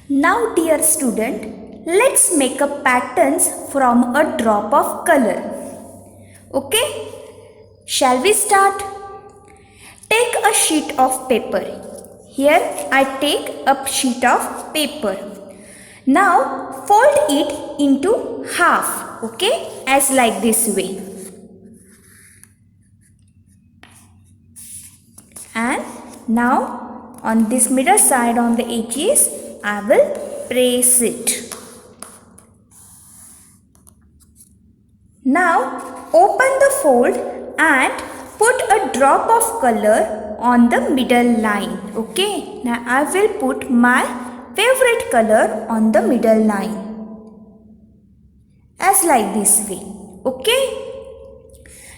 Now dear student, let's make a patterns from a drop of color. Okay? Shall we start? Take a sheet of paper. Here I take a sheet of paper. Now fold it into half. Okay? As like this way. And now on this middle side on the edges, I will press it. Now open the fold and put a drop of color on the middle line. Okay. Now I will put my favorite color on the middle line. As like this way. Okay.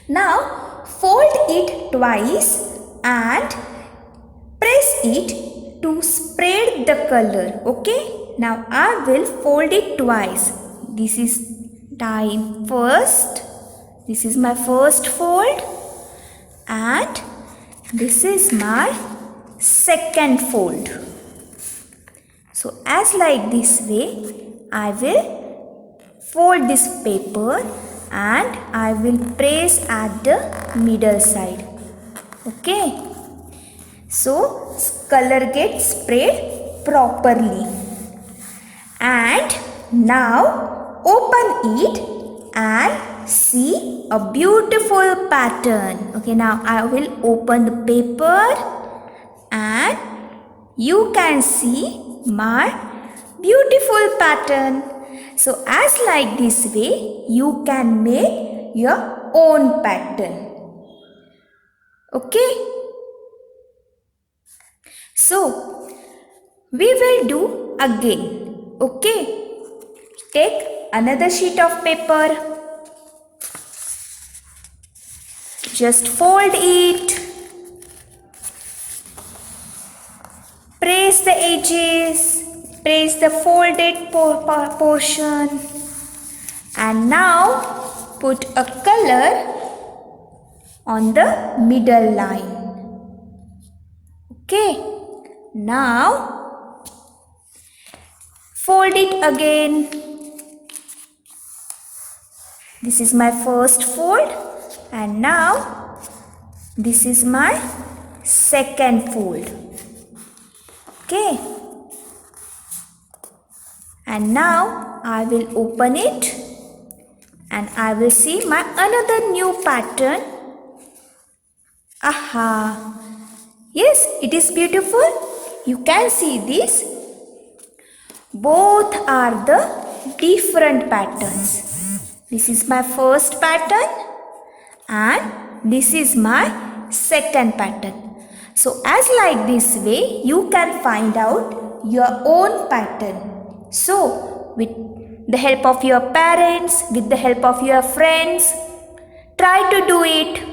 Now fold it twice and press it to spread the color. Okay. Now I will fold it twice. This is time first. This is my first fold and this is my second fold. So as like this way, I will fold this paper and I will press at the middle side. Okay. So color gets spread properly. And now open it and see a beautiful pattern. Okay, now I will open the paper and you can see my beautiful pattern. So as like this way, you can make your own pattern. Okay. So we will do again. Okay. Take another sheet of paper. Just fold it. Press the edges. Press the folded portion. And now put a color on the middle line. Okay. Now fold it again. This is my first fold and now this is my second fold. Okay. And now I will open it and I will see my another new pattern. Aha! Yes, it is beautiful. You can see this. Both are the different patterns. This is my first pattern and this is my second pattern. So as like this way, you can find out your own pattern. So with the help of your parents, with the help of your friends, try to do it.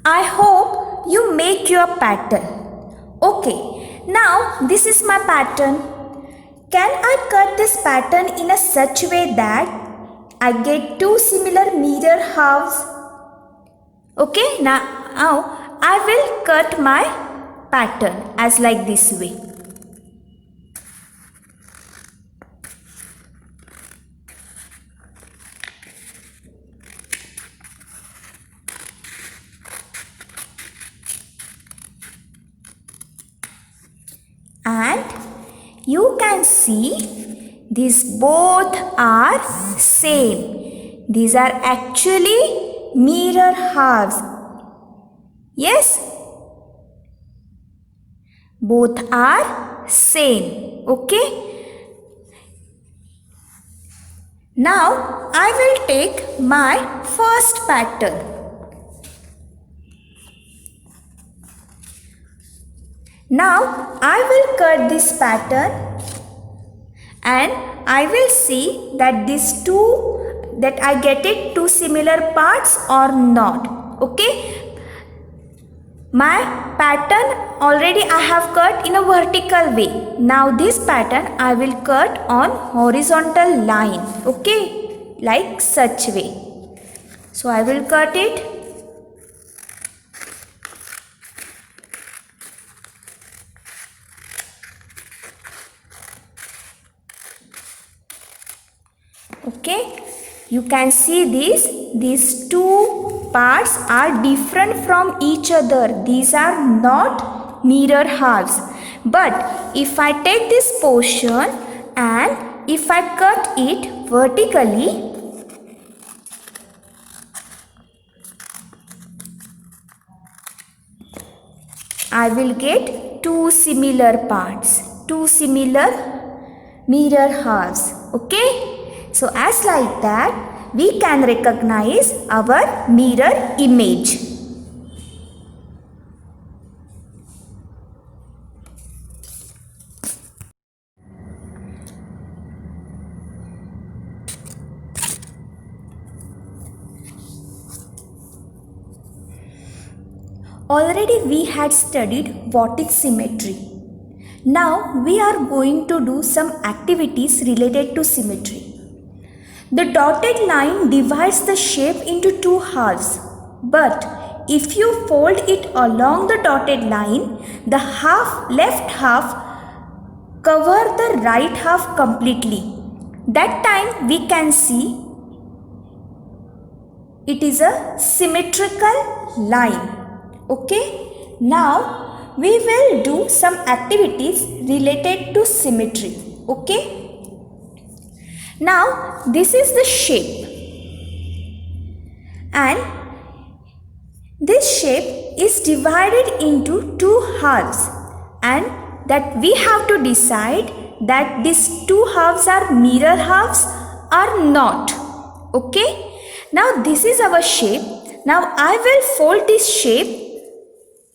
I hope you make your pattern. Okay, now this is my pattern. Can I cut this pattern in a such way that I get two similar mirror halves? Okay, now I will cut my pattern as like this way. And you can see these both are same. These are actually mirror halves. Yes? Both are same. Okay? Now I will take my first pattern. Now I will cut this pattern and I will see that these two, that I get it two similar parts or not. Okay. My pattern already I have cut in a vertical way. Now this pattern I will cut on horizontal line. Okay, like such way. So I will cut it. Okay, you can see these two parts are different from each other. These are not mirror halves. But if I take this portion and if I cut it vertically, I will get two similar parts, two similar mirror halves. Okay, so as like that we can recognize our mirror image. Already we had studied what is symmetry. Now we are going to do some activities related to symmetry. The dotted line divides the shape into two halves, but if you fold it along the dotted line, the left half cover the right half completely. That time we can see it is a symmetrical line. Okay, now we will do some activities related to symmetry. Okay, now this is the shape, and this shape is divided into two halves, and that we have to decide that these two halves are mirror halves or not. Okay, now this is our shape. Now I will fold this shape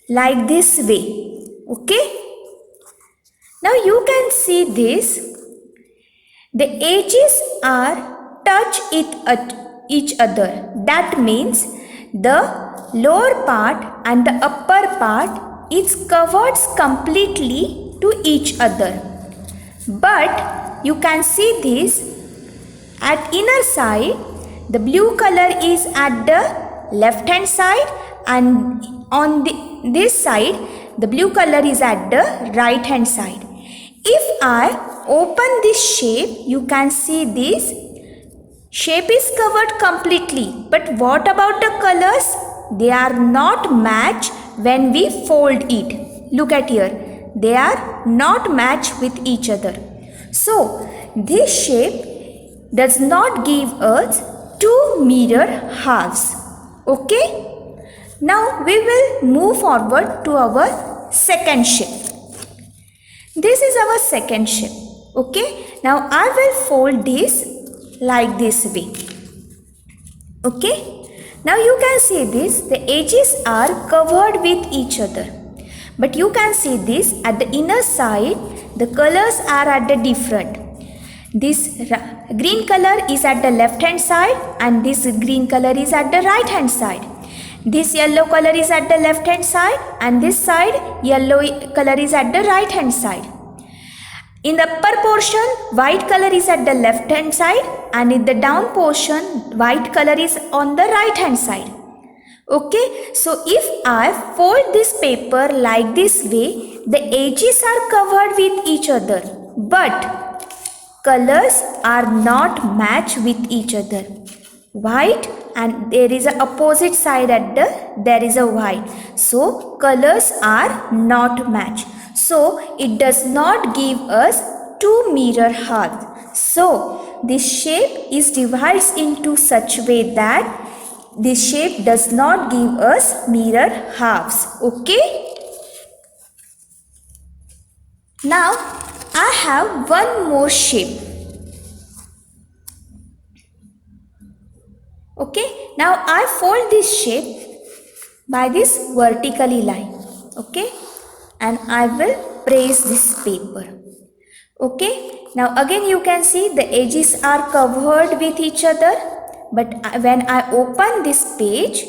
like this way. Okay, now you can see this, the edges are touch each other. That means the lower part and the upper part is covered completely to each other. But you can see this, at inner side the blue color is at the left hand side, and on this side the blue color is at the right hand side. If I open this shape, you can see this shape is covered completely. But what about the colors? They are not matched when we fold it. Look at here, they are not matched with each other. So this shape does not give us two mirror halves. Okay, now we will move forward to our second shape. This is our second shape. Okay, now I will fold this like this way. Okay, now you can see this, the edges are covered with each other. But you can see this, at the inner side the colors are at the different. This green color is at the left hand side and this green color is at the right hand side. This yellow color is at the left hand side and this side yellow color is at the right hand side. In the upper portion, white color is at the left hand side, and in the down portion, white color is on the right hand side. Okay, so if I fold this paper like this way, the edges are covered with each other, but colors are not matched with each other. White, and there is a opposite side at there is a white, so colors are not matched. So it does not give us two mirror halves. So this shape is divided into such way that this shape does not give us mirror halves. Okay, now I have one more shape. Okay, now I fold this shape by this vertically line. Okay, and I will press this paper. Okay, now again you can see the edges are covered with each other, but when I open this page,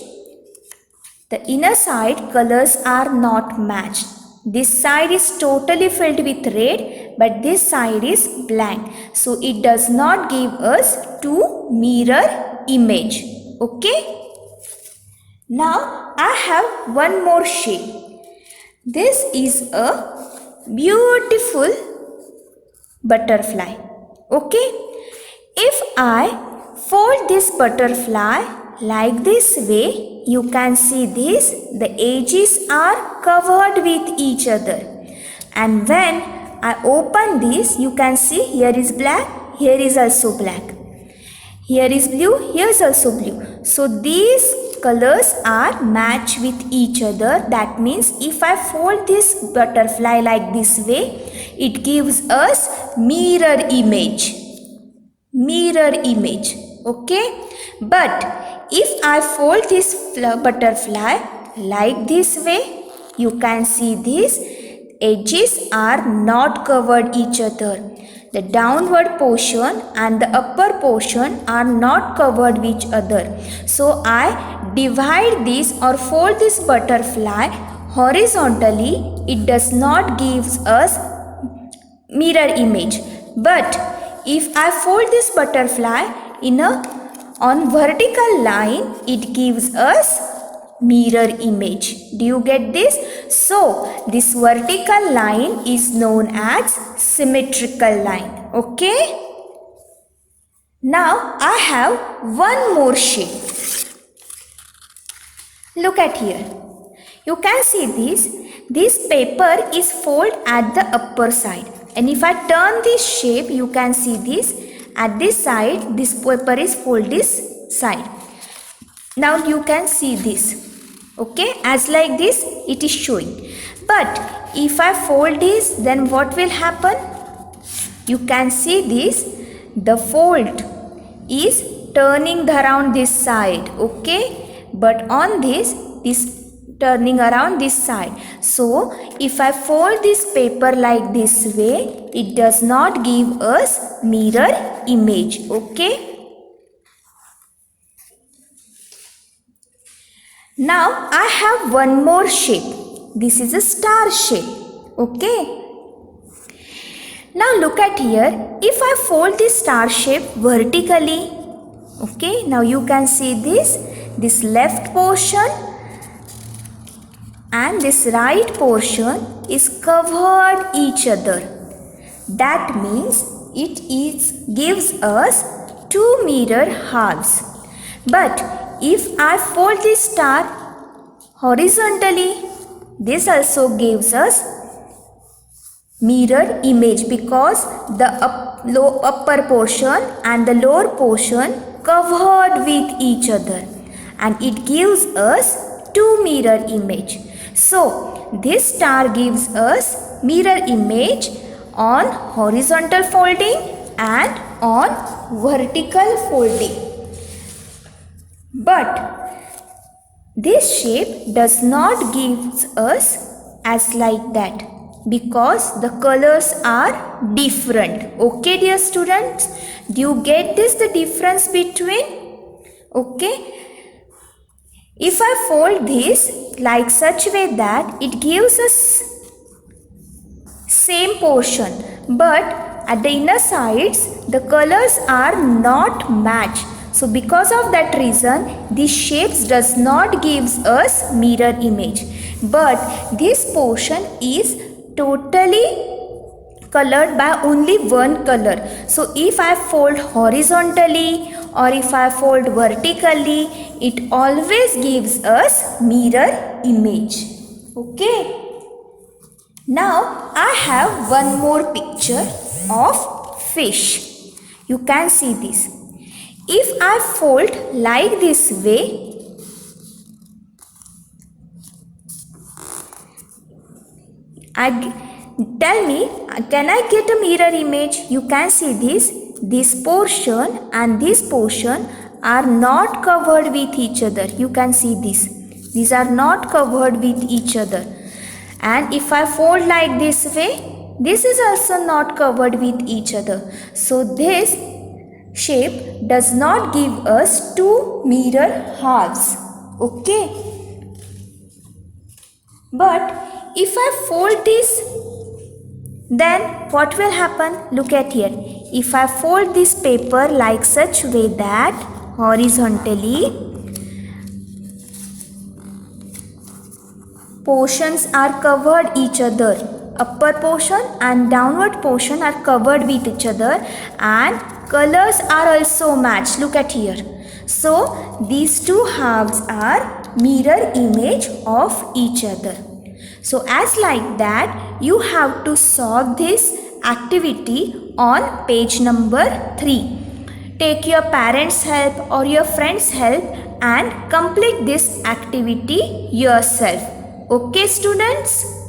The inner side colors are not matched. This side is totally filled with red, but this side is blank. So it does not give us two mirror image. Okay. Now I have one more shape. This is a beautiful butterfly. Okay. If I fold this butterfly like this way, you can see this, the edges are covered with each other. And when I open this, you can see here is black, here is also black. Here is blue, here is also blue. So these colors are matched with each other. That means if I fold this butterfly like this way, it gives us mirror image. Mirror image. Okay. But if I fold this butterfly like this way, you can see these edges are not covered each other. The downward portion and the upper portion are not covered with each other. So I divide this or fold this butterfly horizontally. It does not give us mirror image. But if I fold this butterfly on vertical line, it gives us mirror image. Do you get this? So this vertical line is known as symmetrical line. Okay. Now I have one more shape. Look at here. You can see this. This paper is folded at the upper side. And if I turn this shape, you can see this. At this side, this paper is folded this side. Now you can see this. Okay, as like this, it is showing. But if I fold this, then what will happen? You can see this. The fold is turning around this side. Okay, but on this turning around this side. So if I fold this paper like this way, it does not give us mirror image. Okay. Now I have one more shape. This is a star shape. Okay. Now look at here. If I fold this star shape vertically, okay, now you can see this left portion and this right portion is covered each other. That means it gives us two mirror halves. But if I fold this star horizontally, this also gives us mirror image because the upper portion and the lower portion covered with each other, and it gives us two mirror image. So this star gives us mirror image on horizontal folding and on vertical folding. But this shape does not give us as like that because the colors are different. Okay, dear students, do you get the difference between? Okay. If I fold this like such way that it gives us same portion, but at the inner sides the colors are not matched. So because of that reason, these shapes does not gives us mirror image. But this portion is totally colored by only one color. So if I fold horizontally or if I fold vertically, it always gives us mirror image. Okay. Now I have one more picture of fish. You can see this. If I fold like this way, tell me, can I get a mirror image? You can see this portion and this portion are not covered with each other. You can see this. These are not covered with each other. And if I fold like this way, this is also not covered with each other. So this shape does not give us two mirror halves. Okay. But if I fold this, then what will happen? Look at here. If I fold this paper like such way that horizontally, portions are covered each other. Upper portion and downward portion are covered with each other, and colors are also matched. Look at here. So these two halves are mirror image of each other. So as like that, you have to solve this activity on page number 3. Take your parents' help or your friends' help and complete this activity yourself. Okay, students?